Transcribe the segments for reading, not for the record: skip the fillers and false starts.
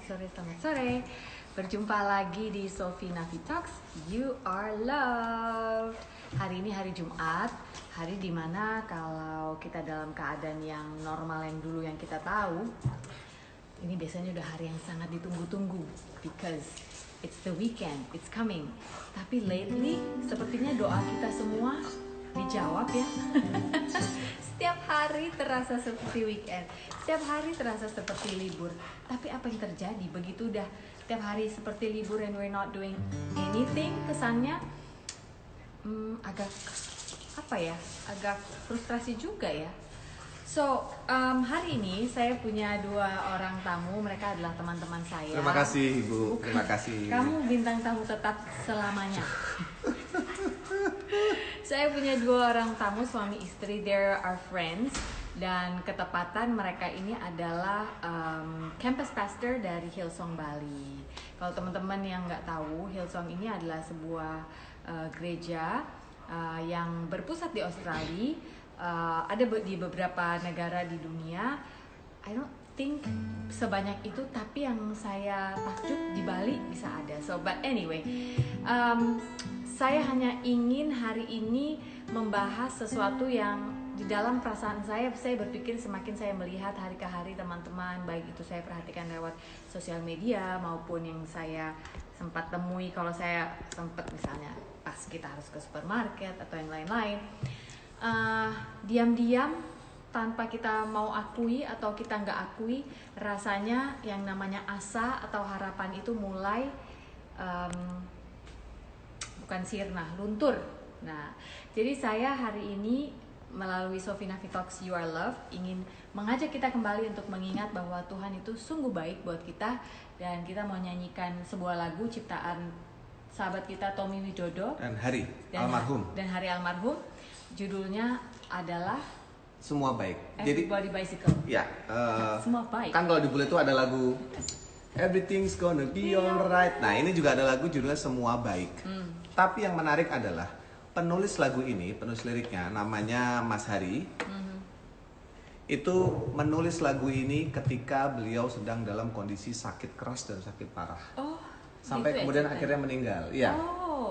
selamat sore. Berjumpa lagi di Sophie Nafi Talks, You Are Loved. Hari ini hari Jumat, hari dimana kalau kita dalam keadaan yang normal yang dulu yang kita tahu, ini biasanya udah hari yang sangat ditunggu-tunggu, because it's the weekend, it's coming. Tapi lately, sepertinya doa kita semua dijawab ya. Setiap hari terasa seperti weekend, setiap hari terasa seperti libur. Tapi apa yang terjadi begitu udah setiap hari seperti libur and we're not doing anything, kesannya agak agak frustrasi juga ya. So hari ini saya punya dua orang tamu, mereka adalah teman-teman saya. Terima kasih Ibu. Terima kasih. Kamu bintang tamu tetap selamanya. Saya punya dua orang tamu, suami istri, they are friends. Dan ketepatan mereka ini adalah campus pastor dari Hillsong Bali. Kalau teman-teman yang nggak tahu, Hillsong ini adalah sebuah gereja yang berpusat di Australia. Ada di beberapa negara di dunia. I don't think sebanyak itu, tapi yang saya takjub di Bali bisa ada. So but anyway, saya hanya ingin hari ini membahas sesuatu yang di dalam perasaan saya berpikir semakin saya melihat hari ke hari teman-teman, baik itu saya perhatikan lewat sosial media maupun yang saya sempat temui kalau saya sempat misalnya pas kita harus ke supermarket atau yang lain-lain. Diam-diam tanpa kita mau akui atau kita nggak akui, rasanya yang namanya asa atau harapan itu mulai bukan sirna, luntur. Nah, jadi saya hari ini melalui Sophie Nafi Talks You Are Loved ingin mengajak kita kembali untuk mengingat bahwa Tuhan itu sungguh baik buat kita, dan kita mau nyanyikan sebuah lagu ciptaan sahabat kita Tommy Widodo dan Hari almarhum. Judulnya adalah Semua Baik. Everybody Bicycle. Ya, Semua baik. Kan kalau di bule itu ada lagu Everything's Gonna Be Alright. Nah, ini juga ada lagu judulnya Semua Baik. Tapi yang menarik adalah penulis lagu ini, penulis liriknya namanya Mas Hari. Itu menulis lagu ini ketika beliau sedang dalam kondisi sakit keras dan sakit parah. Sampai gitu kemudian ya, akhirnya meninggal. Ya.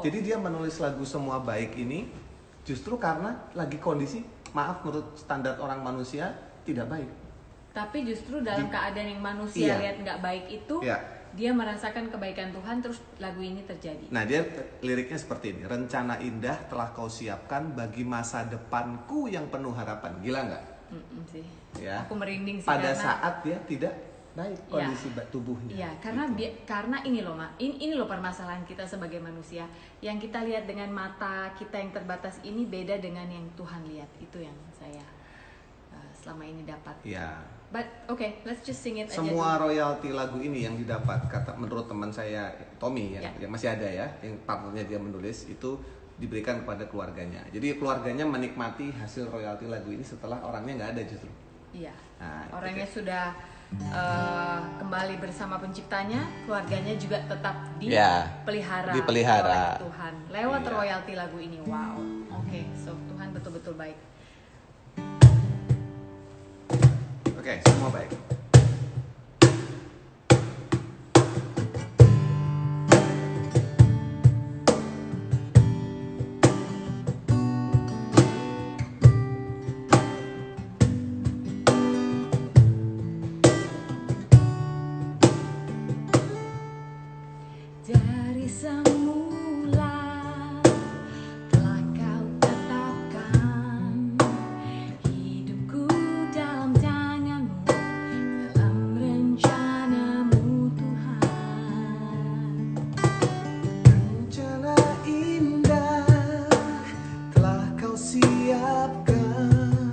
Jadi dia menulis lagu Semua Baik ini justru karena lagi kondisi, maaf menurut standar orang manusia, tidak baik. Tapi justru dalam keadaan yang manusia lihat nggak baik itu, dia merasakan kebaikan Tuhan, terus lagu ini terjadi. Nah, dia liriknya seperti ini. Rencana indah telah kau siapkan bagi masa depanku yang penuh harapan. Gila nggak? Sih. Ya. Aku merinding sih pada karena saat dia tidak baik kondisi tubuhnya. Iya, karena gitu. Karena ini loh, ini loh permasalahan kita sebagai manusia. Yang kita lihat dengan mata kita yang terbatas ini beda dengan yang Tuhan lihat. Itu yang saya selama ini dapat. Iya. But okay, let's just sing it aja. Semua royalti lagu ini yang didapat, kata menurut teman saya Tommy yang masih ada ya, yang partnernya dia menulis, itu diberikan kepada keluarganya. Jadi keluarganya menikmati hasil royalti lagu ini setelah orangnya nggak ada justru. Iya. Nah, orangnya sudah kembali bersama penciptanya, keluarganya juga tetap dipelihara oleh Tuhan lewat royalti lagu ini. Wow. Oke, so Tuhan betul-betul baik. Oke, semua baik. Dari semula telah kau tetapkan hidupku dalam tanganmu, dalam rencanamu Tuhan. Rencana indah telah kau siapkan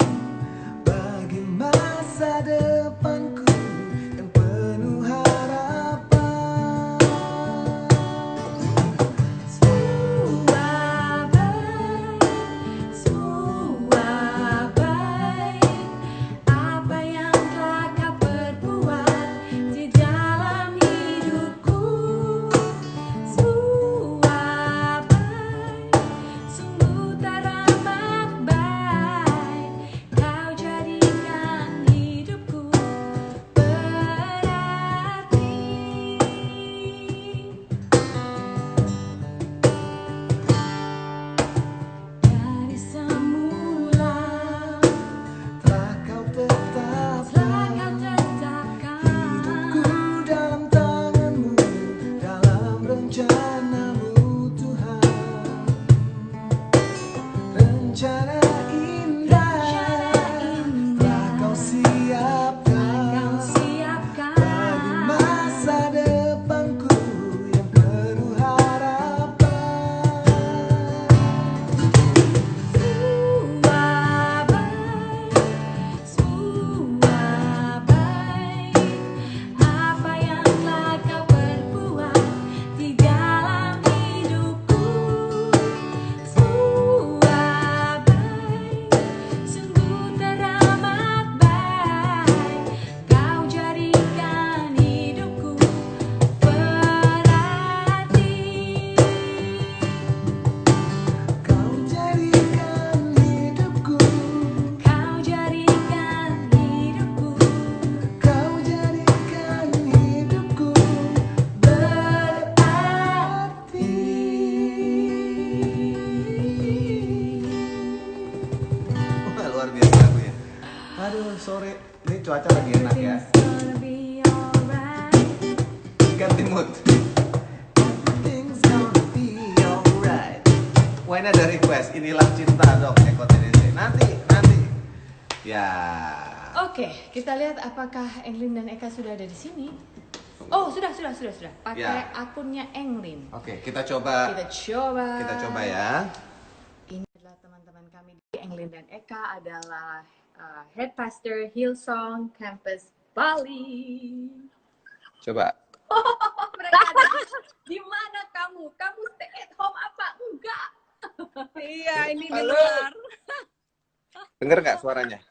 bagi masa depanku yang penuh harapan. rencanamu Tuhan, rencana indah telah kau siapkan bagi masa depanku yang penuh harapan. Semua baik, apa yang telah kau perbuat di dalam hidupku. Semua baik, sungguh teramat baik. Kau jadikan hidupku berarti. Kau jadikan hidupku, Kau jadikan hidupku kau jadikan hidupku berarti. Wah, luar biasa aku ya. Aduh, sore ini cuaca lagi enak ya. Everything's gonna be alright. Ganti mood. Everything's gonna be alright. Wah, ini ada request. Inilah cinta dok, Eko TDC. Nanti. Ya. Oke, kita lihat apakah Englin dan Eka sudah ada di sini. Oh, sudah. Pakai Ya. akunnya Englin. Oke, kita coba. Kita coba Ya. Ini adalah teman-teman kami di Englin dan Eka adalah Head Pastor Hillsong Campus Bali. Coba. Mereka ada di mana kamu? Kamu stay at home apa? Enggak. Iya, ini di Halo. luar. Dengar nggak suaranya?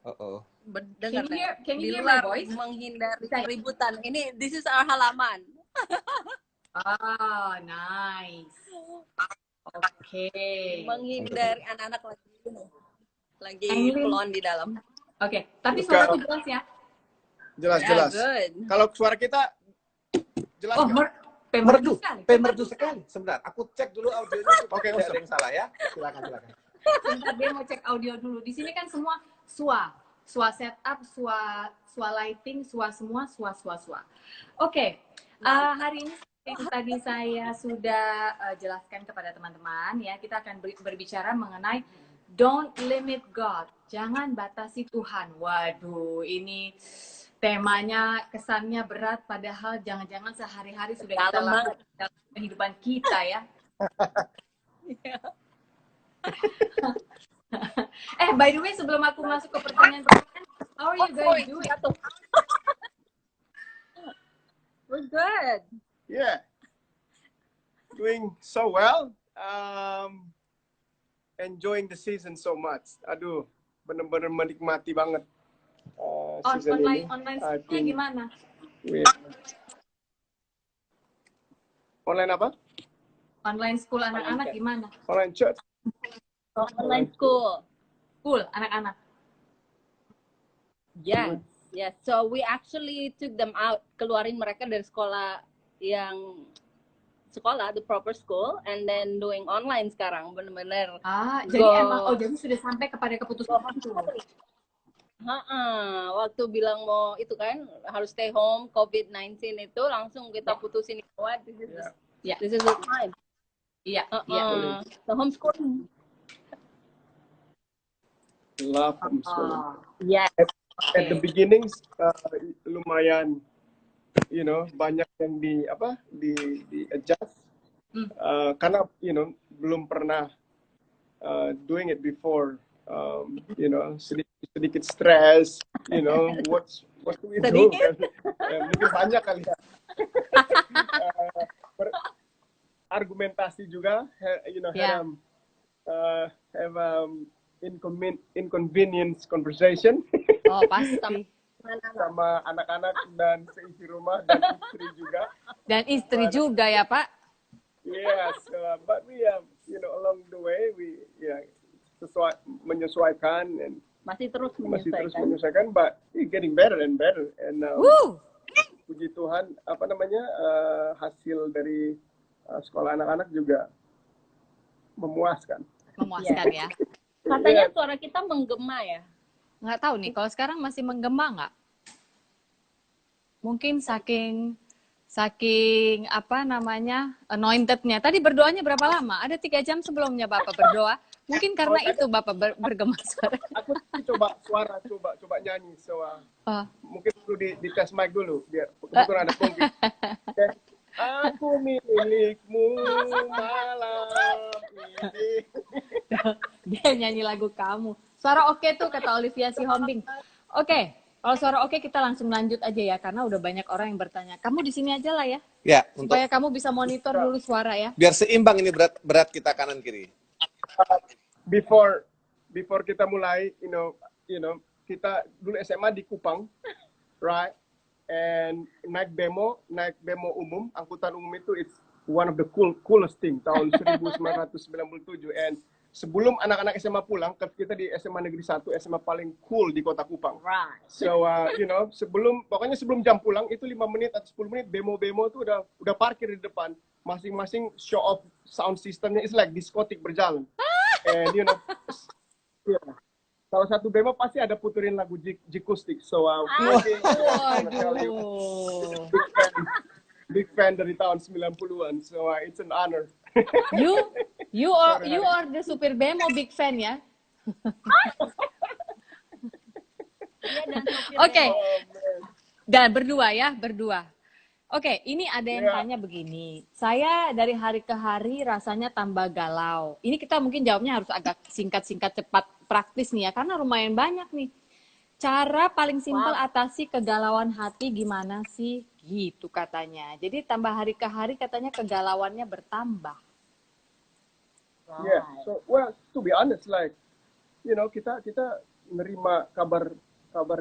Oh. Dengar Can you hear- can you di hear my luar voice? menghindari keributan. Ini this is our halaman. Oh, nice. Oke. Menghindari anak-anak lagi Englin. pulang di dalam. Oke, tapi suaraku jelas ya. Jelas. Ya, good. Kalau suara kita jelas Oh, nggak? Merdu sekali. pemerdu sekali. Sebentar, aku cek dulu audionya. Oke, Tidak ada yang salah ya. silakan. Sebentar, dia mau cek audio dulu. Di sini kan semua SWA setup, SWA lighting, semua. Oke, hari ini yang tadi saya sudah jelaskan kepada teman-teman ya, kita akan berbicara mengenai don't limit God, jangan batasi Tuhan. Waduh, ini temanya kesannya berat, padahal jangan-jangan sehari-hari sudah kita Dalam lakukan dalam kehidupan kita ya. By the way, sebelum aku masuk ke pertanyaan-pertanyaan, how are you guys doing? We're good. Yeah, doing so well. Enjoying the season so much. Aduh, bener-bener menikmati banget season ini. Online I schoolnya think gimana? Online apa? Online school anak-anak gimana? Online church. Online school. Cool, anak-anak. Yes. So we actually took them out, keluarin mereka dari sekolah the proper school, and then doing online sekarang, bener-bener. Jadi emang, jadi sudah sampai kepada keputusan itu. Waktu bilang mau itu kan harus stay home COVID-19 itu langsung kita putusin what this is the time. Iya. The homeschooling. Love homeschooling. Yes. At the beginnings lumayan, banyak yang di adjust karena belum pernah doing it before. Sedikit stres, what do we do? Mungkin banyak kali ya. Argumentasi juga, have inconvenience conversation. Oh, pasti. Sama anak-anak dan seisi rumah dan istri juga. Dan istri juga ya, Pak. Yes, but we have, along the way menyesuaikan and masih terus menyesuaikan, but getting better and better. And puji Tuhan, hasil dari sekolah anak-anak juga memuaskan. Memuaskan ya. Katanya suara kita menggema ya. Nggak tahu nih, kalau sekarang masih menggema nggak? Mungkin saking Saking apa namanya anointed-nya. Tadi berdoanya berapa lama? Ada 3 jam sebelumnya Bapak berdoa. Mungkin karena itu Bapak bergema suara. Aku coba suara, coba nyanyi. So, mungkin perlu di tes mic dulu biar kebetulan ada konflik. Okay. Aku milikmu malam ini. Dia nyanyi lagu kamu. Suara oke tuh kata Olivia Sihombing. Oke. Kalau suara oke kita langsung lanjut aja ya karena udah banyak orang yang bertanya. Kamu di sini aja lah ya. Ya, supaya kamu bisa monitor dulu suara ya. Biar seimbang ini berat kita kanan kiri. Before kita mulai, you know, kita dulu SMA di Kupang, right? And naik bemo umum, angkutan umum itu it's one of the coolest thing tahun 1997. And sebelum anak-anak SMA pulang, kita di SMA Negeri 1, SMA paling cool di Kota Kupang. Right. So, pokoknya sebelum jam pulang itu 5 menit atau 10 menit bemo tuh udah parkir di depan. Masing-masing show off sound systemnya, it's like diskotik berjalan. And yeah. Salah satu bemo pasti ada puterin lagu Jikustik. So, big fan dari tahun 90-an. So, it's an honor. You are the supir bemo big fan ya. Oke. Dan berdua. Oke, ini ada yang tanya begini. Saya dari hari ke hari rasanya tambah galau. Ini kita mungkin jawabnya harus agak singkat-singkat, cepat, praktis nih ya, karena lumayan banyak nih. Cara paling simpel atasi kegalauan hati gimana sih? Gitu katanya. Jadi tambah hari ke hari katanya kegalauannya bertambah. Yeah, so to be honest, like, kita nerima kabar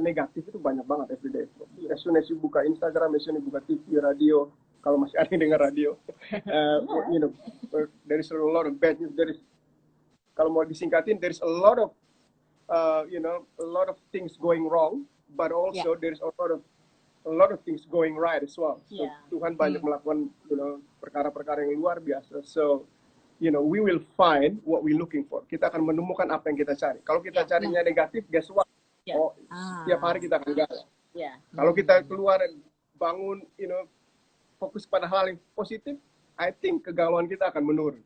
negatif itu banyak banget everyday. As soon as you buka Instagram, as soon as you buka TV, radio, kalau masih ada yang dengar radio, there is a lot of bad news. Kalau mau disingkatin, there is a lot of things going wrong, but also there is a lot of things going right as well. So Tuhan banyak melakukan perkara-perkara yang luar biasa. So we will find what we looking for. Kita akan menemukan apa yang kita cari. Kalau kita carinya negatif, guess what? Setiap hari kita akan gagal. Kalau kita keluar bangun, fokus pada hal yang positif, I think kegalauan kita akan menurun.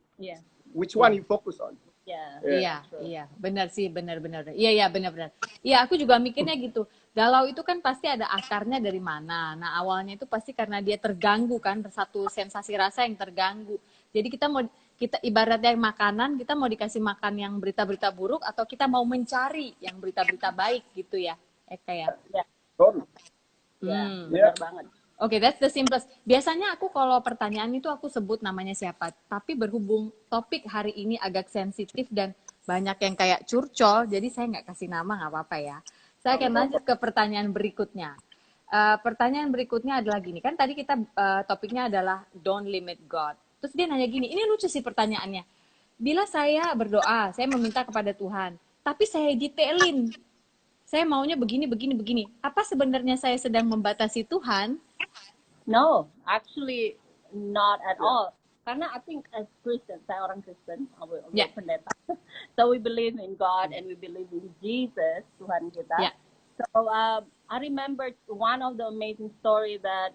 Which one you focus on? Iya, benar sih, benar. Iya, benar. Iya, aku juga mikirnya gitu. Galau itu kan pasti ada akarnya dari mana. Nah, awalnya itu pasti karena dia terganggu kan, satu sensasi rasa yang terganggu. Jadi kita ibaratnya makanan, kita mau dikasih makan yang berita-berita buruk atau kita mau mencari yang berita-berita baik gitu ya, Eka ya. Benar banget. Oke, that's the simplest. Biasanya aku kalau pertanyaan itu aku sebut namanya siapa. Tapi berhubung topik hari ini agak sensitif dan banyak yang kayak curcol, jadi saya nggak kasih nama, nggak apa-apa ya. Saya akan lanjut ke pertanyaan berikutnya. Pertanyaan berikutnya adalah gini, kan tadi kita topiknya adalah don't limit God. Terus dia nanya gini, ini lucu sih pertanyaannya. Bila saya berdoa, saya meminta kepada Tuhan, tapi saya detailin. Saya maunya begini. Apa sebenarnya saya sedang membatasi Tuhan? No, actually not at all. Karena I think as Christians, saya orang Kristen, pendeta. So we believe in God and we believe in Jesus, Tuhan kita. So I remember one of the amazing story that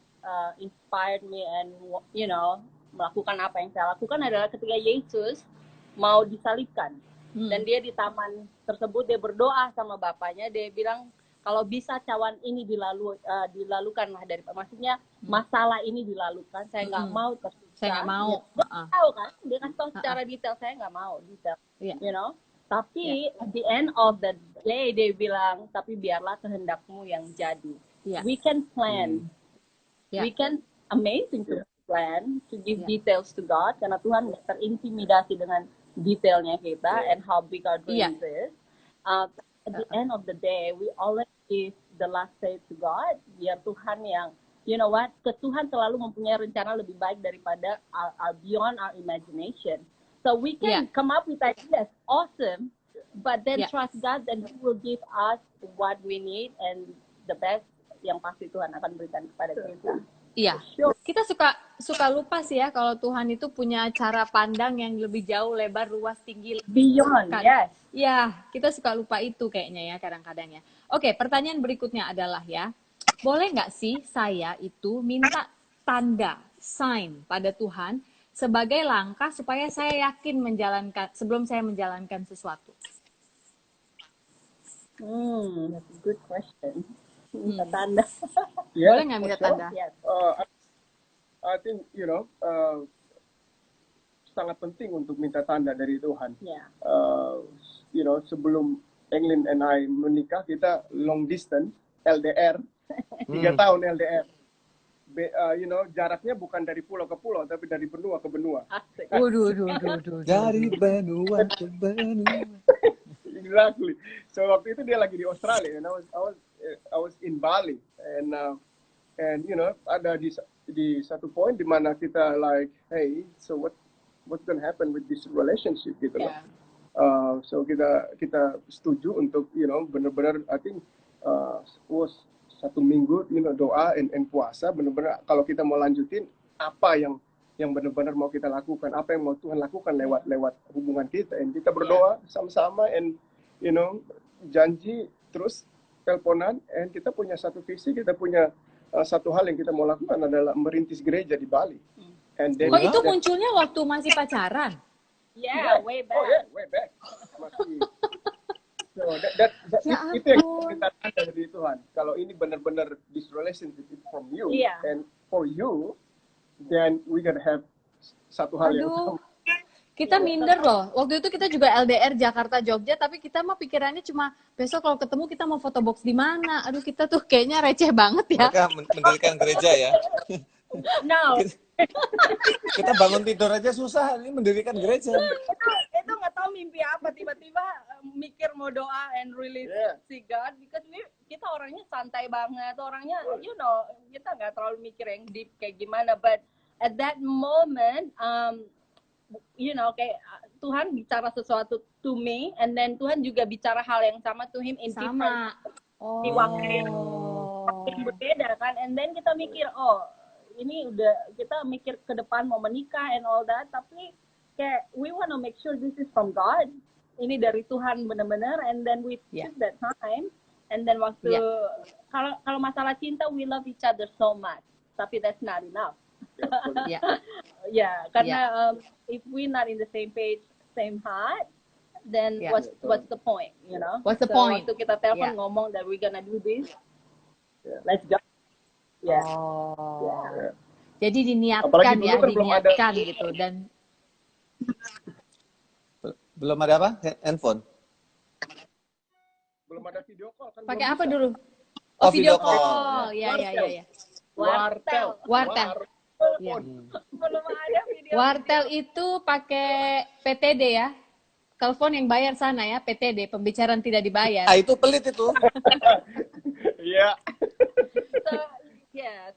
inspired me and melakukan apa yang saya lakukan adalah ketika Yesus mau disalibkan. Dan dia di taman tersebut, dia berdoa sama bapaknya, dia bilang, kalau bisa cawan ini dilalukanlah dari, maksudnya masalah ini dilalukan, saya nggak mau tersiksa. Saya nggak mau. Dia tahu kan, dia kasih tahu secara detail, saya nggak mau detail, Tapi at the end of the day, dia bilang, tapi biarlah kehendakmu yang jadi. We can plan, we can amazing to plan, to give details to God, karena Tuhan terintimidasi dengan detailnya kita and how big our dreams is. At the end of the day, we always give the last say to God. Biar Tuhan yang, Tuhan selalu mempunyai rencana lebih baik daripada beyond our imagination. So we can come up with ideas, awesome, but then trust God that He will give us what we need and the best yang pasti Tuhan akan berikan kepada kita. Iya, kita suka lupa sih ya kalau Tuhan itu punya cara pandang yang lebih jauh, lebar, luas, tinggi. Beyond, yes. Ya, kita suka lupa itu kayaknya ya kadang-kadang ya. Oke, pertanyaan berikutnya adalah ya, boleh nggak sih saya itu minta tanda, sign pada Tuhan sebagai langkah supaya saya yakin menjalankan sebelum saya menjalankan sesuatu? That's a good question. Minta tanda. Boleh nggak minta tanda? Yes. I think sangat penting untuk minta tanda dari Tuhan. Sebelum Englyn and I menikah, kita long distance LDR, 3 tahun LDR. Jaraknya bukan dari pulau ke pulau, tapi dari benua ke benua. Waduh. Dari benua ke benua. Exactly. So waktu itu dia lagi di Australia, and I was in Bali, and ada di satu poin di mana kita like, hey, so what's gonna happen with this relationship gitu loh. So kita setuju untuk benar-benar I think was 1 minggu doa and puasa benar-benar kalau kita mau lanjutin apa yang benar-benar mau kita lakukan, apa yang mau Tuhan lakukan lewat hubungan kita, and kita berdoa sama-sama, and janji terus teleponan, and kita punya satu visi, kita punya satu hal yang kita mau lakukan adalah merintis gereja di Bali. And then, itu munculnya waktu masih pacaran? Yeah, way back. Oh yeah, way back. Masih. So itu yang kita tanda dari Tuhan. Kalau ini benar-benar this relationship is from you and for you, then we gonna have satu hal yang sama. Kita minder loh. Waktu itu kita juga LDR Jakarta Jogja, tapi kita mah pikirannya cuma besok kalau ketemu kita mau foto box di mana. Aduh, kita tuh kayaknya receh banget ya. Mereka mendirikan gereja ya. No. Kita bangun tidur aja susah, ini mendirikan gereja. Itu nggak tahu mimpi apa, tiba-tiba mikir mau doa and really see God, because kita orangnya santai banget, orangnya kita nggak terlalu mikir yang deep kayak gimana, but at that moment kayak Tuhan bicara sesuatu to me, and then Tuhan juga bicara hal yang sama to him in different di waktu yang berbeda kan, and then kita mikir ini udah kita mikir ke depan mau menikah and all that, tapi kayak we wanna make sure this is from God, ini dari Tuhan benar-benar, and then we took that time, and then waktu kalau masalah cinta, we love each other so much, tapi that's not enough. Karena if we not in the same page, same heart, then what's the point, What's the point? Waktu kita telepon ngomong that we gonna do this, let's go. Jadi diniatkan diniatkan gitu, dan belum ada apa? Handphone. Belum ada video call kan. Pakai apa dulu? Video call. call. Ya. Wartel. Ya. Belum ada video. Wartel itu pakai PTD ya. Telepon yang bayar sana ya, PTD, pembicaraan tidak dibayar. Itu pelit itu. Iya. Yeah.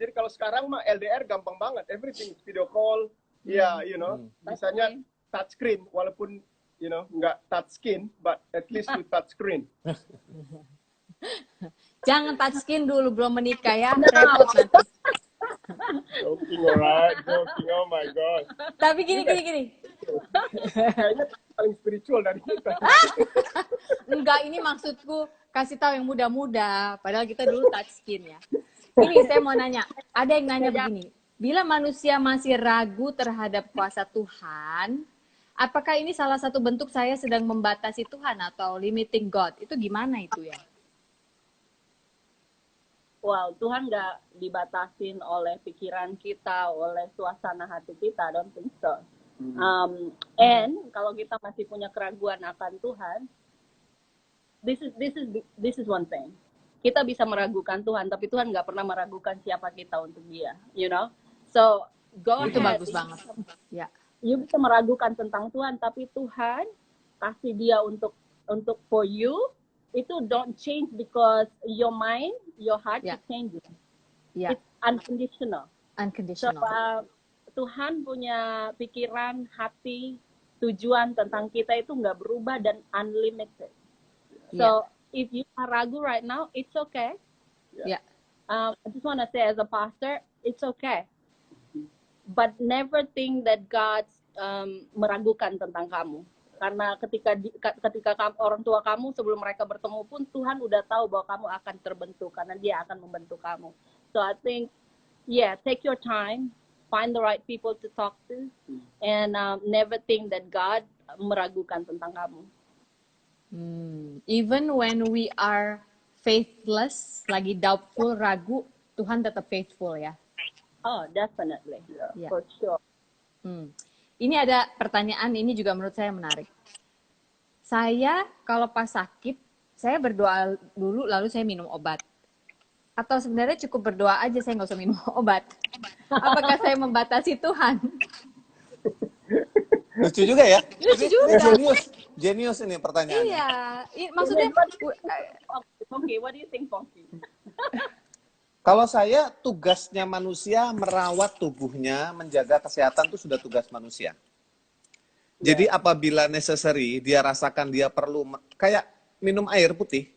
Jadi kalau sekarang mah LDR gampang banget, everything video call, misalnya touch screen, walaupun nggak touch skin, but at least you touch screen. Jangan touch skin dulu, belum menikah ya, repot nanti. Joking, alright, joking, oh my god. Tapi gini. Kayaknya paling spiritual dari kita. Enggak, ini maksudku kasih tahu yang muda-muda, padahal kita dulu touch skin ya. Ini saya mau nanya, ada yang nanya begini, bila manusia masih ragu terhadap kuasa Tuhan, apakah ini salah satu bentuk saya sedang membatasi Tuhan atau limiting God? Itu gimana itu ya? Wow, Tuhan nggak dibatasin oleh pikiran kita, oleh suasana hati kita, I don't think so. And kalau kita masih punya keraguan akan Tuhan, this is one thing. Kita bisa meragukan Tuhan, tapi Tuhan nggak pernah meragukan siapa kita untuk Dia, So go ahead. Itu bagus banget. Ya. You bisa meragukan tentang Tuhan, tapi Tuhan kasih Dia untuk for you. Itu don't change because your mind, your heart is changing. It's unconditional. So, Tuhan punya pikiran, hati, tujuan tentang kita itu nggak berubah dan unlimited. So if you are ragu right now, it's okay. I just want to say as a pastor, it's okay. But never think that God meragukan tentang kamu. Karena ketika orang tua kamu sebelum mereka bertemu pun Tuhan udah tahu bahwa kamu akan terbentuk karena Dia akan membentuk kamu. So I think take your time, find the right people to talk to, and never think that God meragukan tentang kamu. Even when we are faithless, lagi doubtful, ragu, Tuhan tetap faithful ya. Oh, definitely, Yeah. for sure. Ini ada pertanyaan, ini juga menurut saya menarik. Saya kalau pas sakit, saya berdoa dulu lalu saya minum obat. Atau sebenarnya cukup berdoa aja, saya nggak usah minum obat. Apakah saya membatasi Tuhan? Lucu juga ya. Lucu juga. Genius ini pertanyaannya. Iya, maksudnya. Okay, what do you think, Ponky? Kalau saya, tugasnya manusia merawat tubuhnya, menjaga kesehatan itu sudah tugas manusia. Jadi apabila necessary, dia rasakan dia perlu, kayak minum air putih.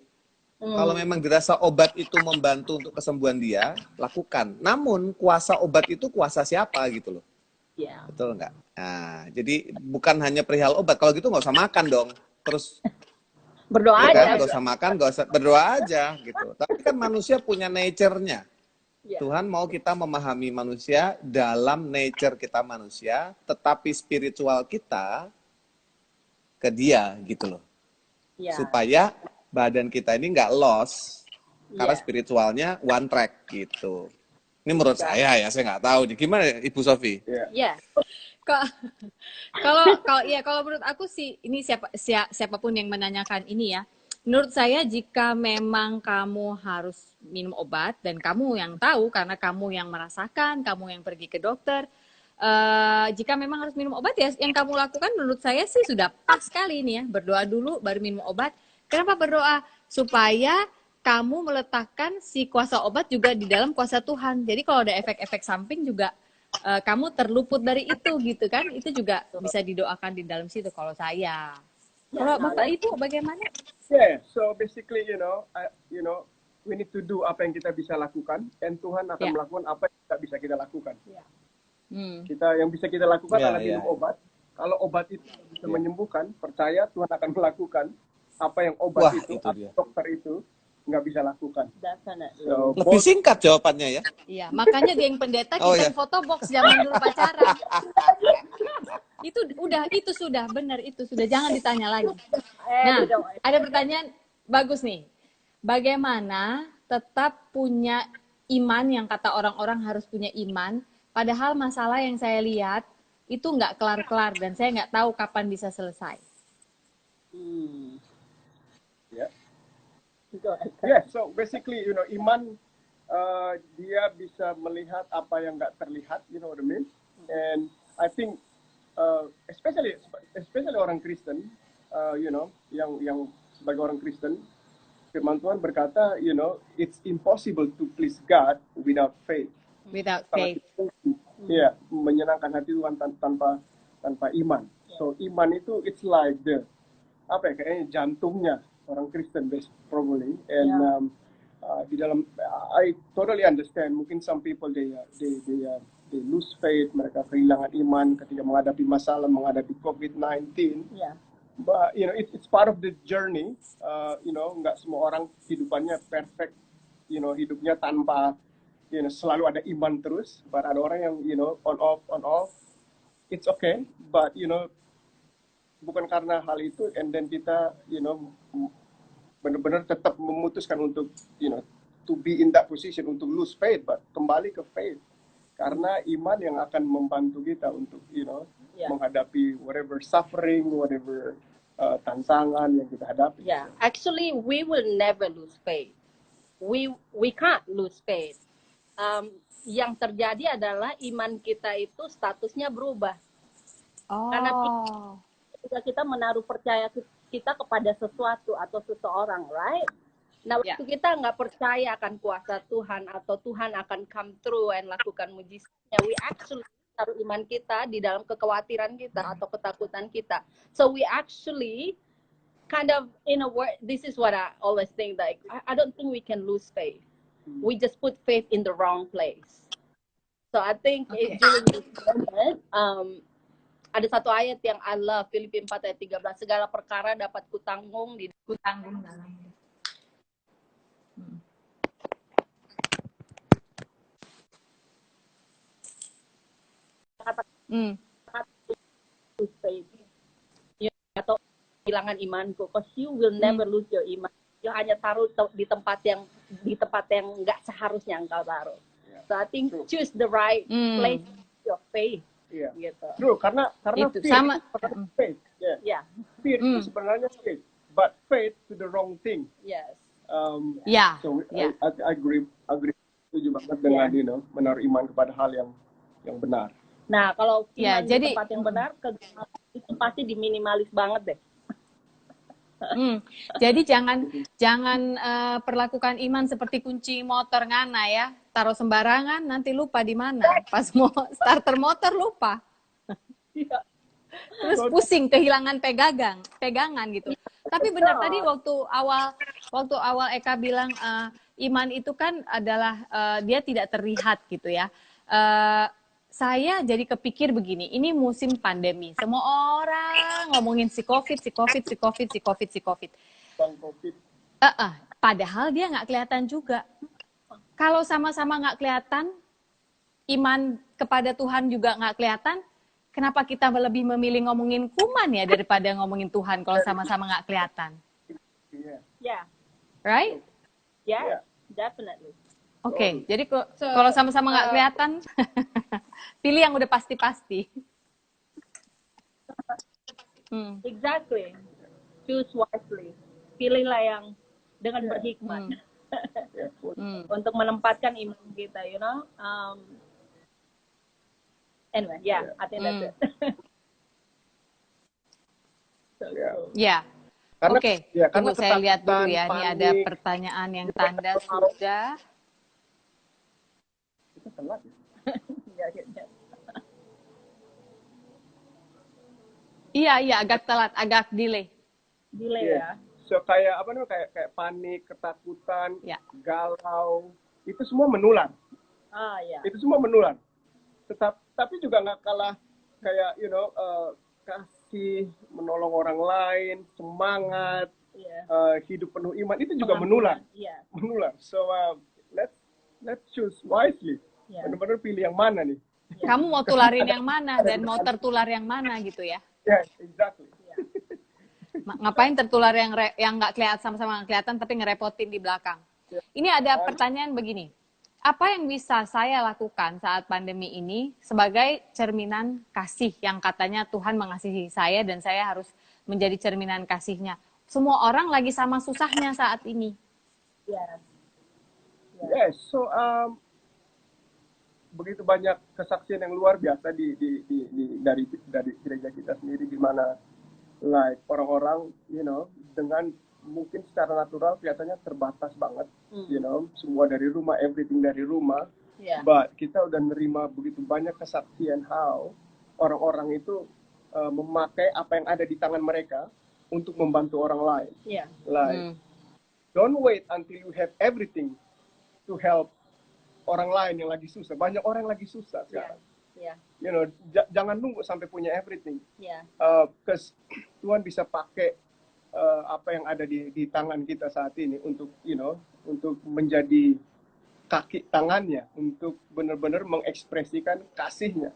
Kalau memang dirasa obat itu membantu untuk kesembuhan dia, lakukan. Namun kuasa obat itu kuasa siapa gitu loh. Yeah. Betul nggak? Nah, jadi bukan hanya perihal obat. Kalau gitu nggak usah makan dong. Terus berdoa ya aja. Kan? Nggak usah makan, nggak usah berdoa aja gitu. Tapi kan manusia punya nature-nya. Tuhan mau kita memahami manusia dalam nature kita manusia, tetapi spiritual kita ke dia gitu loh. Supaya badan kita ini nggak lost, karena spiritualnya one track gitu. Ini menurut saya ya, saya nggak tahu. Gimana Ibu Sofi? Iya. Kalau menurut aku sih, ini siapapun yang menanyakan ini ya. Menurut saya jika memang kamu harus minum obat dan kamu yang tahu karena kamu yang merasakan, kamu yang pergi ke dokter, jika memang harus minum obat ya yang kamu lakukan menurut saya sih sudah pas sekali ini ya. Berdoa dulu baru minum obat. Kenapa berdoa? Supaya kamu meletakkan si kuasa obat juga di dalam kuasa Tuhan. Jadi kalau ada efek-efek samping juga kamu terluput dari itu gitu kan. Itu juga bisa didoakan di dalam situ kalau saya. Kalau Bapak Ibu bagaimana? So basically, we need to do apa yang kita bisa lakukan, dan Tuhan akan melakukan apa yang tidak bisa kita lakukan. Yang bisa kita lakukan adalah minum obat. Kalau obat itu bisa menyembuhkan, percaya Tuhan akan melakukan apa yang obat itu atau dokter itu nggak bisa lakukan. So, lebih singkat jawabannya ya. Iya, makanya geng pendeta kita foto box zaman dulu pacaran. Itu sudah benar, itu sudah, jangan ditanya lagi. Nah, ada pertanyaan bagus nih. Bagaimana tetap punya iman yang kata orang-orang harus punya iman, padahal masalah yang saya lihat itu nggak kelar-kelar dan saya nggak tahu kapan bisa selesai. So basically, iman dia bisa melihat apa yang nggak terlihat, you know what I mean? And I think especially orang Kristen, yang sebagai orang Kristen, firman Tuhan berkata, it's impossible to please God without faith. Without faith. Menyenangkan hati Tuhan tanpa iman. So iman itu it's like kayaknya jantungnya orang Kristen probably. And di dalam, I totally understand. Mungkin some people they lose faith, mereka kehilangan iman ketika menghadapi masalah, menghadapi COVID-19. But it's part of the journey. Nggak semua orang hidupannya perfect. Hidupnya tanpa selalu ada iman terus. But ada orang yang on off. It's okay. But bukan karena hal itu, and then kita benar-benar tetap memutuskan untuk to be in that position, untuk lose faith, but kembali ke faith. Karena iman yang akan membantu kita untuk menghadapi whatever suffering, whatever tantangan yang kita hadapi. Actually we will never lose faith. We can't lose faith. Yang terjadi adalah iman kita itu statusnya berubah. Karena kita menaruh percaya kita kepada sesuatu atau seseorang, right? Nah, waktu kita nggak percaya akan kuasa Tuhan atau Tuhan akan come through and lakukan mujizatnya, we actually taruh iman kita di dalam kekhawatiran kita atau ketakutan kita. So we actually kind of, in a word, this is what I always think, like I don't think we can lose faith. We just put faith in the wrong place. So I think during this moment, ada satu ayat yang I love, Filipi 4 ayat 13, segala perkara dapat kutanggung dalam. to faith, atau kehilangan imanku, because you will never lose your iman. You hanya taruh di tempat yang nggak seharusnya engkau taruh. So I think choose the right place your faith. Gitu. True, karena itu fear sama. itu faith. Fear itu sebenarnya faith, but faith to the wrong thing. Yes. So I agree setuju banget dengan menaruh iman kepada hal yang benar. Nah, kalau iman di jadi tempat yang benar, itu pasti diminimalis banget deh. Jadi jangan perlakukan iman seperti kunci motor ngana ya, taruh sembarangan nanti lupa di mana, pas mau starter motor lupa, terus pusing kehilangan pegangan gitu. Tapi benar tadi waktu awal Eka bilang iman itu kan adalah dia tidak terlihat gitu ya. Saya jadi kepikir begini, ini musim pandemi, semua orang ngomongin si COVID. Padahal dia nggak kelihatan juga. Kalau sama-sama nggak kelihatan, iman kepada Tuhan juga nggak kelihatan, kenapa kita lebih memilih ngomongin kuman ya daripada ngomongin Tuhan kalau sama-sama nggak kelihatan? Right? Yeah, definitely. Oke, jadi kalau sama-sama nggak kelihatan, pilih yang udah pasti-pasti. Exactly. Choose wisely. Pilihlah yang dengan berhikmat. Untuk menempatkan iman kita, Anyway, I think that's it. Oke. Tunggu saya lihat dulu ya. Ini ada pertanyaan yang tanda sudah. Telat ya? Iya, agak telat, agak delay ya. So kayak kayak panik, ketakutan, galau, itu semua menular. Itu semua menular. Tapi juga nggak kalah kayak kasih, menolong orang lain, semangat, hidup penuh iman, itu juga menular. Menular. So let's choose wisely. Benar-benar pilih yang mana nih? Kamu mau tularin yang mana dan mau tertular yang mana gitu ya? Exactly. Ngapain tertular yang nggak kelihatan, sama-sama nggak kelihatan tapi ngerepotin di belakang? Ini ada pertanyaan begini. Apa yang bisa saya lakukan saat pandemi ini sebagai cerminan kasih yang katanya Tuhan mengasihi saya dan saya harus menjadi cerminan kasihnya? Semua orang lagi sama susahnya saat ini. Yes, so begitu banyak kesaksian yang luar biasa dari gereja kita sendiri, di mana orang-orang dengan mungkin secara natural kelihatannya terbatas banget, semua dari rumah, everything dari rumah, but kita udah nerima begitu banyak kesaksian how orang-orang itu memakai apa yang ada di tangan mereka untuk membantu orang lain. Don't wait until you have everything to help orang lain yang lagi susah. Banyak orang yang lagi susah sekarang. Jangan nunggu sampai punya everything. Because Tuhan bisa pakai apa yang ada di tangan kita saat ini untuk untuk menjadi kaki tangannya, untuk benar-benar mengekspresikan kasihnya.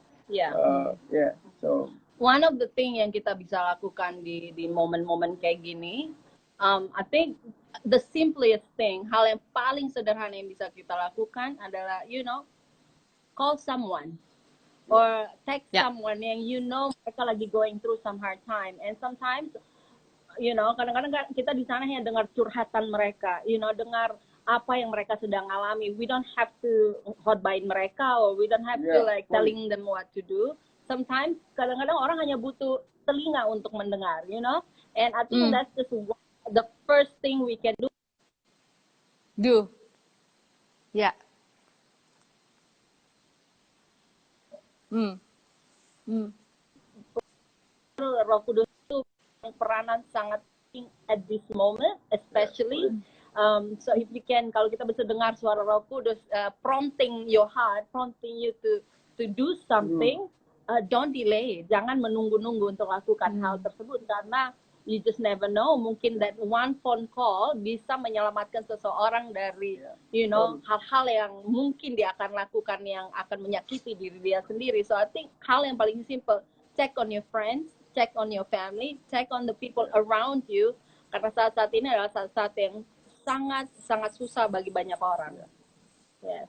So one of the thing yang kita bisa lakukan di momen-momen kayak gini, I think the simplest thing, hal yang paling sederhana yang bisa kita lakukan adalah, call someone or text someone yang mereka lagi going through some hard time, and sometimes, kadang-kadang kita di sana hanya dengar curhatan mereka, dengar apa yang mereka sedang alami. We don't have to hotbain mereka, or we don't have to telling them what to do. Sometimes, kadang-kadang orang hanya butuh telinga untuk mendengar, and I think that's just the first thing we can do. Roh Kudus itu peranan sangat penting at this moment, especially. So if you can, kalau kita bisa dengar suara Roh Kudus prompting your heart, prompting you to do something, don't delay. Jangan menunggu-nunggu untuk lakukan hal tersebut, karena You just never know. Mungkin that one phone call bisa menyelamatkan seseorang dari, hal-hal yang mungkin dia akan lakukan yang akan menyakiti diri dia sendiri. So I think hal yang paling simple, check on your friends, check on your family, check on the people around you. Karena saat-saat ini adalah saat-saat yang sangat susah bagi banyak orang. Yes.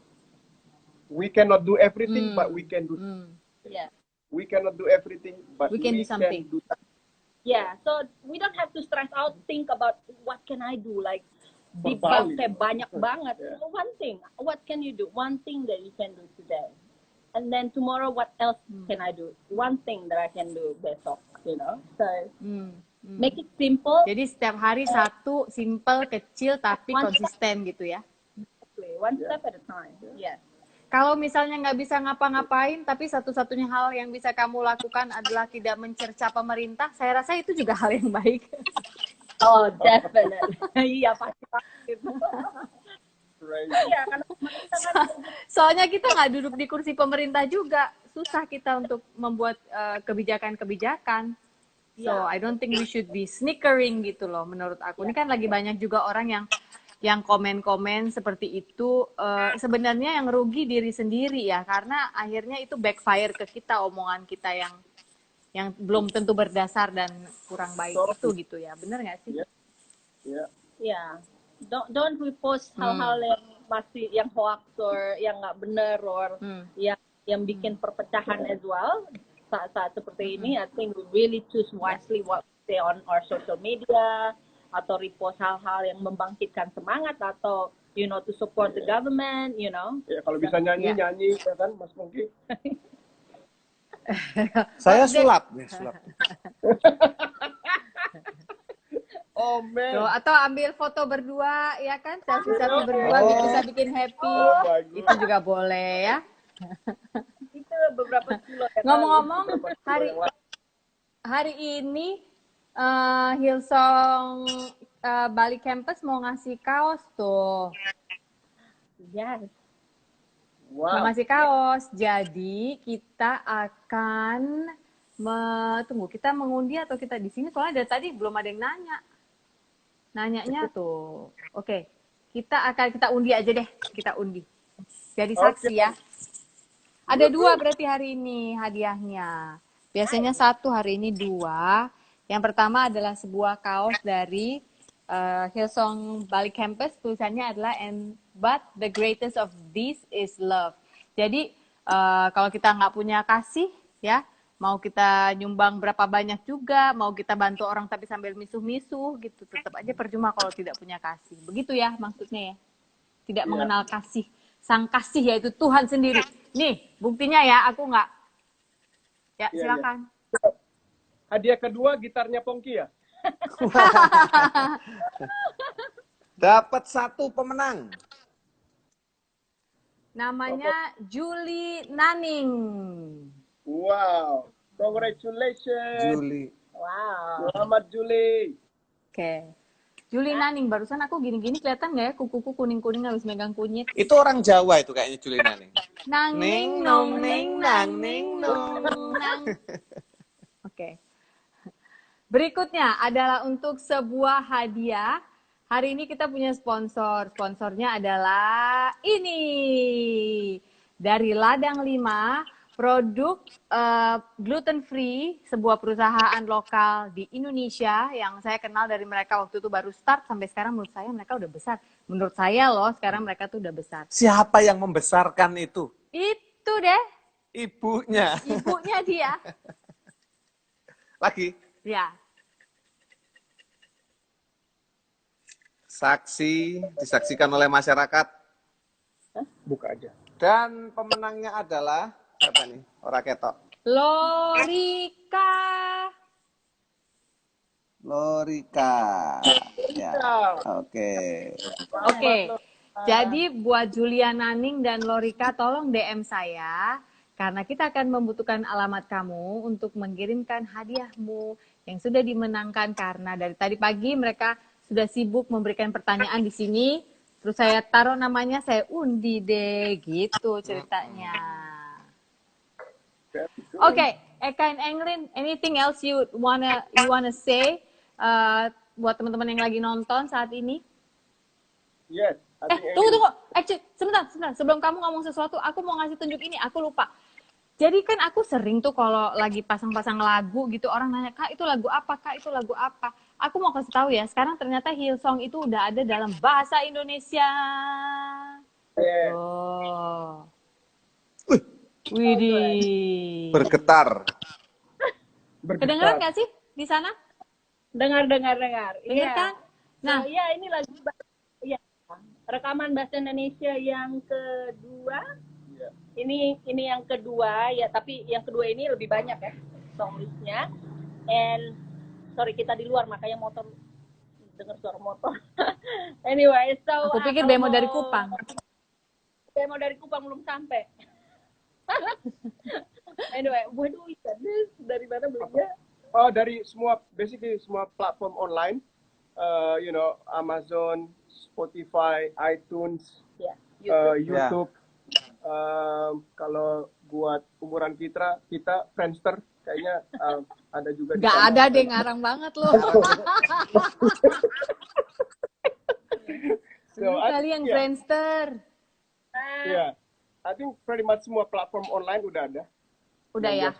We cannot do everything, but we can do. Yeah. We cannot do everything, but we can do something. Yeah, so we don't have to stress out, think about what can I do, like di banyak banget. Yeah. One thing, what can you do? One thing that you can do today, and then tomorrow, what else can I do? One thing that I can do besok, So make it simple. Jadi setiap hari satu, simple, kecil tapi konsisten gitu ya. One step at a time. Yes. Kalau misalnya nggak bisa ngapa-ngapain, tapi satu-satunya hal yang bisa kamu lakukan adalah tidak mencerca pemerintah, saya rasa itu juga hal yang baik. Oh, definitely. Iya, pasti. Iya, karena soalnya kita nggak duduk di kursi pemerintah juga. Susah kita untuk membuat kebijakan-kebijakan. So, I don't think we should be snickering gitu loh, menurut aku. Ini kan lagi banyak juga orang yang komen-komen seperti itu, sebenarnya yang rugi diri sendiri ya, karena akhirnya itu backfire ke kita, omongan kita yang belum tentu berdasar dan kurang baik itu gitu ya, bener nggak sih? Yeah. Don't repost hal-hal yang hoax or yang nggak bener or yang bikin perpecahan as well. Saat-saat seperti ini, I think we really choose wisely what we say on our social media, atau repost hal-hal yang membangkitkan semangat, atau to support the government, Ya, kalau bisa nyanyi ya kan, Mas Pongki. Saya sulap. Oh man. Tuh, atau ambil foto berdua ya kan, selfie berdua bisa bikin happy. Itu juga boleh ya. Itu beberapa kilo. Ngomong-ngomong, hari ini Hillsong Bali Campus mau ngasih kaos tuh. Yes. Wow. Mau ngasih kaos. Jadi kita akan kita mengundi atau kita di sini, soalnya dari tadi belum ada yang nanya. Nanyanya tuh. Oke. Kita undi aja deh. Kita undi. Jadi saksi ya. Ada 2 berarti hari ini hadiahnya. Biasanya 1, hari ini 2. Yang pertama adalah sebuah kaos dari Hillsong Bali Campus. Tulisannya adalah but the greatest of this is love. Jadi kalau kita nggak punya kasih, ya mau kita nyumbang berapa banyak juga, mau kita bantu orang tapi sambil misuh-misuh gitu, tetap aja percuma kalau tidak punya kasih. Begitu ya maksudnya ya. Tidak mengenal kasih. Sang kasih yaitu Tuhan sendiri. Nih buktinya ya, aku nggak. Ya silakan. Hadiah kedua gitarnya Pongki ya? Dapat 1 pemenang. Namanya Julie Naning. Wow, congratulations. Julie. Wow. Selamat Julie. Oke. Julie Naning, barusan aku gini-gini kelihatan nggak ya kukuku kuning-kuning habis megang kunyit? Itu orang Jawa itu kayaknya Julie Naning. Nang ning nong ning nang ning nong nang. Oke. Berikutnya adalah untuk sebuah hadiah. Hari ini kita punya sponsor. Sponsornya adalah ini. Dari Ladang 5, produk gluten free, sebuah perusahaan lokal di Indonesia yang saya kenal dari mereka waktu itu baru start sampai sekarang, menurut saya mereka udah besar. Menurut saya loh, sekarang mereka tuh udah besar. Siapa yang membesarkan itu? Itu deh. Ibunya. Ibunya dia. Lagi. Ya. Disaksikan oleh masyarakat. Buka aja. Dan pemenangnya adalah siapa nih? Ora ketok. Lorika. Ya. Oke. Jadi buat Julia Naning dan Lorika, tolong DM saya karena kita akan membutuhkan alamat kamu untuk mengirimkan hadiahmu yang sudah dimenangkan, karena dari tadi pagi mereka sudah sibuk memberikan pertanyaan di sini. Terus saya taruh namanya, saya undi deh, gitu ceritanya. Oke, Eka and Englin, anything else you wanna say? buat teman-teman yang lagi nonton saat ini? Yes. Tunggu. Sebentar. Sebelum kamu ngomong sesuatu, aku mau ngasih tunjuk ini. Aku lupa. Jadi kan aku sering tuh kalau lagi pasang-pasang lagu gitu, orang nanya, Kak itu lagu apa? Kak itu lagu apa? Aku mau kasih tahu ya, sekarang ternyata Hillsong itu udah ada dalam bahasa Indonesia. Yeah. Oh. Widih. Bergetar. Kedengeran nggak sih di sana? Dengar. Dengar Iya. kan? Nah, ya ini lagu rekaman bahasa Indonesia yang kedua. Yeah. Ini yang kedua ya, tapi yang kedua ini lebih banyak ya song listnya. And sorry kita di luar makanya motor dengar suara motor. Anyway, so aku pikir demo dari Kupang. Demo dari Kupang belum sampai. Anyway, where do we get this? Dari mana belinya? Oh, dari basically semua platform online. You know, Amazon, Spotify, iTunes, YouTube. Kalau buat umuran kita Friendster kayaknya ada juga. Gak ada deh, ngarang banget loh. Kalian Friendster. Yeah, I think pretty much semua platform online udah ada. Udah ya.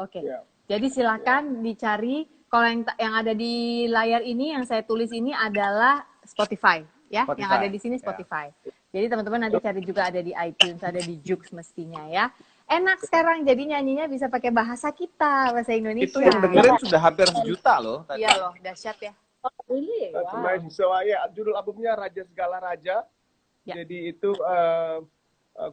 Oke. Yeah. Jadi silakan dicari. Kalau yang ada di layar ini yang saya tulis ini adalah Spotify, ya. Spotify. Yang ada di sini Spotify. Yeah. Jadi teman-teman nanti cari juga ada di iTunes, ada di Joox mestinya ya. Enak sekarang jadi nyanyinya bisa pakai bahasa kita, bahasa Indonesia. Itu yang dengerin sudah hampir 1 juta loh. Iya loh, dahsyat ya. Oh, really? That's amazing. So judul albumnya Raja Segala Raja. Yeah. Jadi itu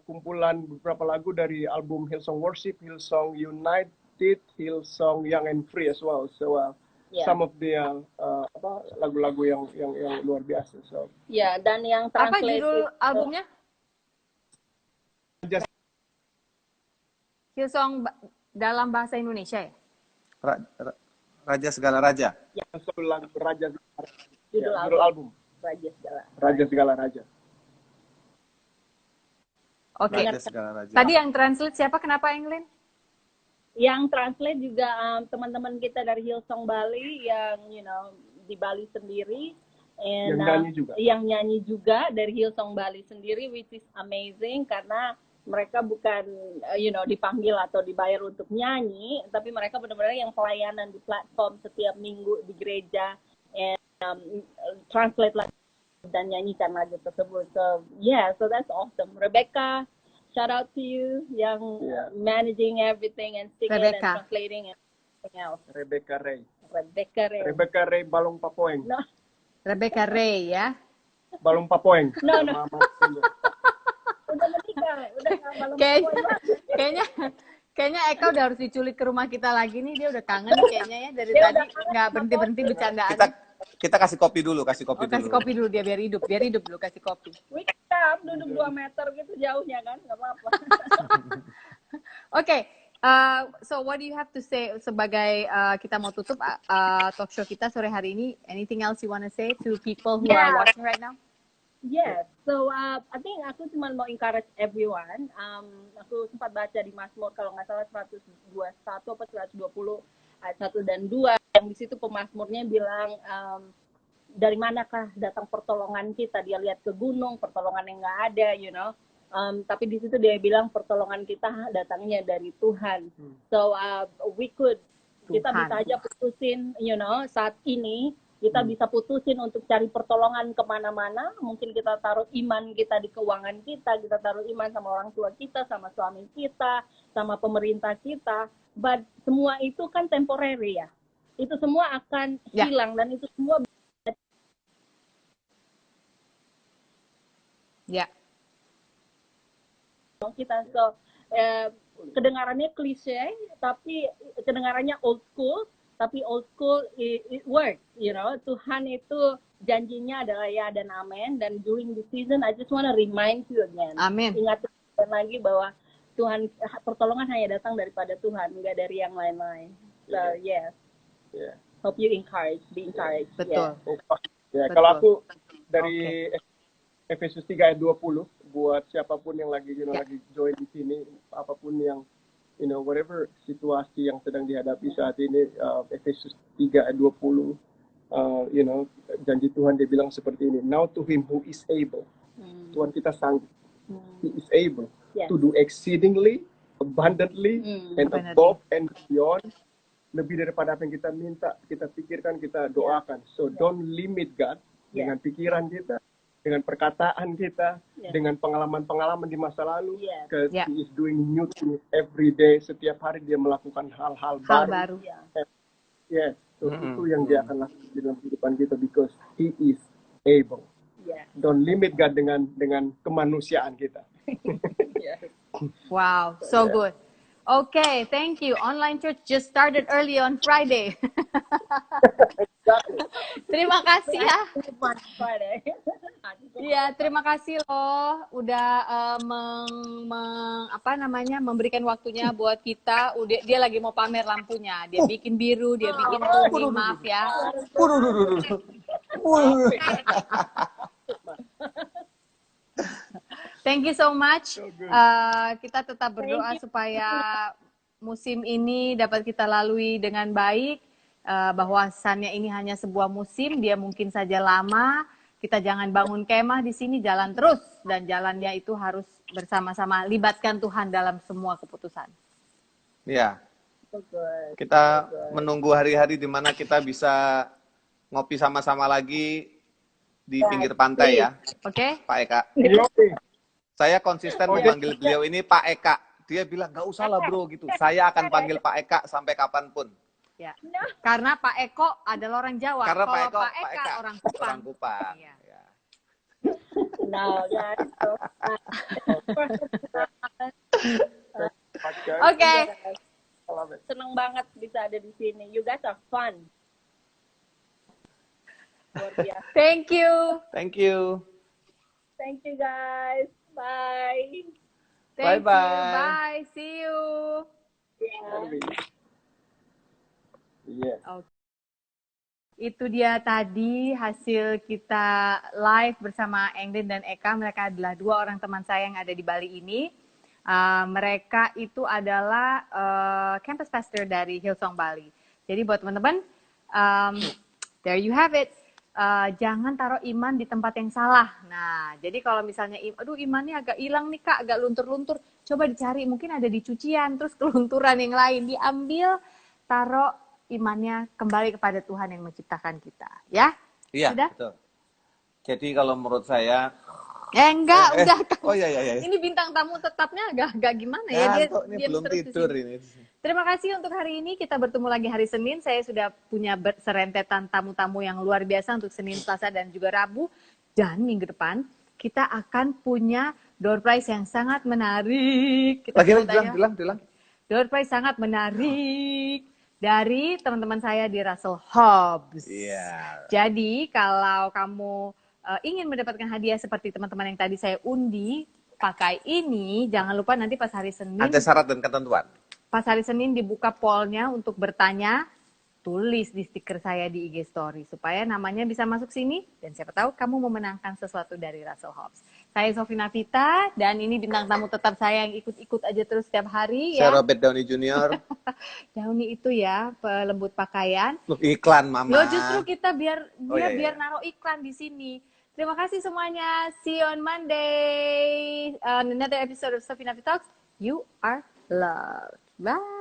kumpulan beberapa lagu dari album Hillsong Worship, Hillsong United, Hillsong Young and Free as well. So some of the lagu-lagu yang luar biasa. So dan yang apa judul albumnya? Hillsong dalam bahasa Indonesia ya? Raja Segala Raja. Ya, lagu Raja Segala Raja. Judul album. Raja Segala Raja. Oke. Tadi yang translate siapa? Kenapa Englyn? Yang translate juga teman-teman kita dari Hillsong Bali yang di Bali sendiri, and yang nyanyi juga dari Hillsong Bali sendiri, which is amazing karena mereka bukan dipanggil atau dibayar untuk nyanyi, tapi mereka benar-benar yang pelayanan di platform setiap minggu di gereja and translate lagu dan nyanyikan lagu tersebut. So that's awesome. Rebecca, shout out to you yang managing everything and singing and translating and everything else. Rebecca Ray Balong Papoeng. No. Rebecca Ray ya. Balong Papoeng. No. Udah menikah, udah Balong Papoeng. Kayaknya Eka udah harus diculik ke rumah kita lagi nih, dia udah kangen kayaknya ya dari tadi nggak berhenti bercandaan. Kita kasih kopi dulu. Kasih kopi dulu dia biar hidup dulu, kasih kopi. Kita duduk 2 meter gitu jauhnya kan, nggak apa-apa. Oke, so what do you have to say sebagai kita mau tutup talk show kita sore hari ini? Anything else you wanna say to people who are watching right now? Yes, so I think aku cuma mau encourage everyone. Aku sempat baca di Mazmur kalau nggak salah 121 atau 120 ayat 1 dan 2 yang di situ pemazmurnya bilang dari manakah datang pertolongan kita? Dia lihat ke gunung, pertolongan yang nggak ada, tapi di situ dia bilang pertolongan kita datangnya dari Tuhan. So kita bisa aja putusin, saat ini kita bisa putusin untuk cari pertolongan kemana-mana. Mungkin kita taruh iman kita di keuangan kita taruh iman sama orang tua kita, sama suami kita, sama pemerintah kita. But semua itu kan temporary ya. Itu semua akan hilang dan itu semua kita. So kedengarannya klise, tapi kedengarannya old school. Tapi old school it works, Tuhan itu janjinya adalah ya dan amin. Dan during the season, I just want to remind you again. Amin. Ingatkan lagi bahwa Tuhan, pertolongan hanya datang daripada Tuhan, enggak dari yang lain-lain. So yes. Hope you be encouraged. Betul. Yeah. Kalau aku dari Efesus 3 ayat 20 buat siapapun yang lagi lagi join di sini, apapun yang whatever situasi yang sedang dihadapi saat ini, Efesus 3 ayat 20 you know, janji Tuhan dia bilang seperti ini. Now to him who is able. Tuhan kita sanggup. He is able to do exceedingly, abundantly, and above and beyond. Lebih daripada apa yang kita minta, kita pikirkan, kita doakan. So don't limit God dengan pikiran kita, dengan perkataan kita, dengan pengalaman-pengalaman di masa lalu. Because He is doing new things every day. Setiap hari dia melakukan hal-hal baru. Yes, so itu yang dia akan lakukan di dalam kehidupan kita, because He is able. Don't limit God dengan kemanusiaan kita. Wow, so good. Okay, thank you. Online church just started early on Friday. Terima kasih ya. Iya, terima kasih loh udah memberikan waktunya buat kita. Dia lagi mau pamer lampunya. Dia bikin biru, dia bikin kuning. Maaf ya. Thank you so much. Kita tetap berdoa supaya musim ini dapat kita lalui dengan baik. Bahwasannya ini hanya sebuah musim, dia mungkin saja lama. Kita jangan bangun kemah di sini, jalan terus, dan jalannya itu harus bersama-sama. Libatkan Tuhan dalam semua keputusan. Ya. Kita menunggu hari-hari di mana kita bisa ngopi sama-sama lagi di pinggir pantai ya. Oke. Pak Eka. Saya konsisten memanggil beliau ini Pak Eka. Dia bilang, nggak usah lah bro gitu. Saya akan panggil Pak Eka sampai kapanpun. Ya. Karena Pak Eko adalah orang Jawa. Karena kalau Pak Eka orang Kupang. Orang Kupang. Ya. Ya. Oke. Senang banget bisa ada di sini. You guys are fun. Luar biasa. Thank you. Thank you. Thank you guys. Bye. Thank Bye-bye. you. Bye. See you. Yes. Okay. Itu dia tadi hasil kita live bersama Engrin dan Eka. Mereka adalah dua orang teman saya yang ada di Bali ini. Mereka itu adalah campus pastor dari Hillsong Bali. Jadi buat teman-teman, there you have it. Jangan taruh iman di tempat yang salah. Nah, jadi kalau misalnya, aduh imannya agak hilang nih kak, agak luntur-luntur, coba dicari, mungkin ada di cucian, terus kelunturan yang lain, diambil, taruh imannya kembali kepada Tuhan yang menciptakan kita. Ya? Iya, sudah? betul. Jadi kalau menurut saya... Enggak, udah. Oh iya. Ini bintang tamu tetapnya agak gimana ya? Dia belum tidur ini. Terima kasih untuk hari ini. Kita bertemu lagi hari Senin. Saya sudah punya serentetan tamu-tamu yang luar biasa untuk Senin, Selasa, dan juga Rabu. Dan minggu depan kita akan punya door prize yang sangat menarik. Bilang. Door prize sangat menarik dari teman-teman saya di Russell Hobbs. Iya. Jadi kalau kamu ingin mendapatkan hadiah seperti teman-teman yang tadi saya undi, pakai ini, jangan lupa nanti pas hari Senin. Ada syarat dan ketentuan. Pas hari Senin dibuka pollnya untuk bertanya, tulis di stiker saya di IG Story supaya namanya bisa masuk sini dan siapa tahu kamu memenangkan sesuatu dari Russell Hobbs. Saya Sofina Vita dan ini bintang tamu tetap saya yang ikut-ikut aja terus setiap hari. Saya ya. Robert Downey Jr. Downey itu ya pelembut pakaian. Loh, iklan mama. Loh justru kita biar iya. naruh iklan di sini. Terima kasih semuanya. See you on Monday on another episode of Sofina Talks. You are loved. Bye.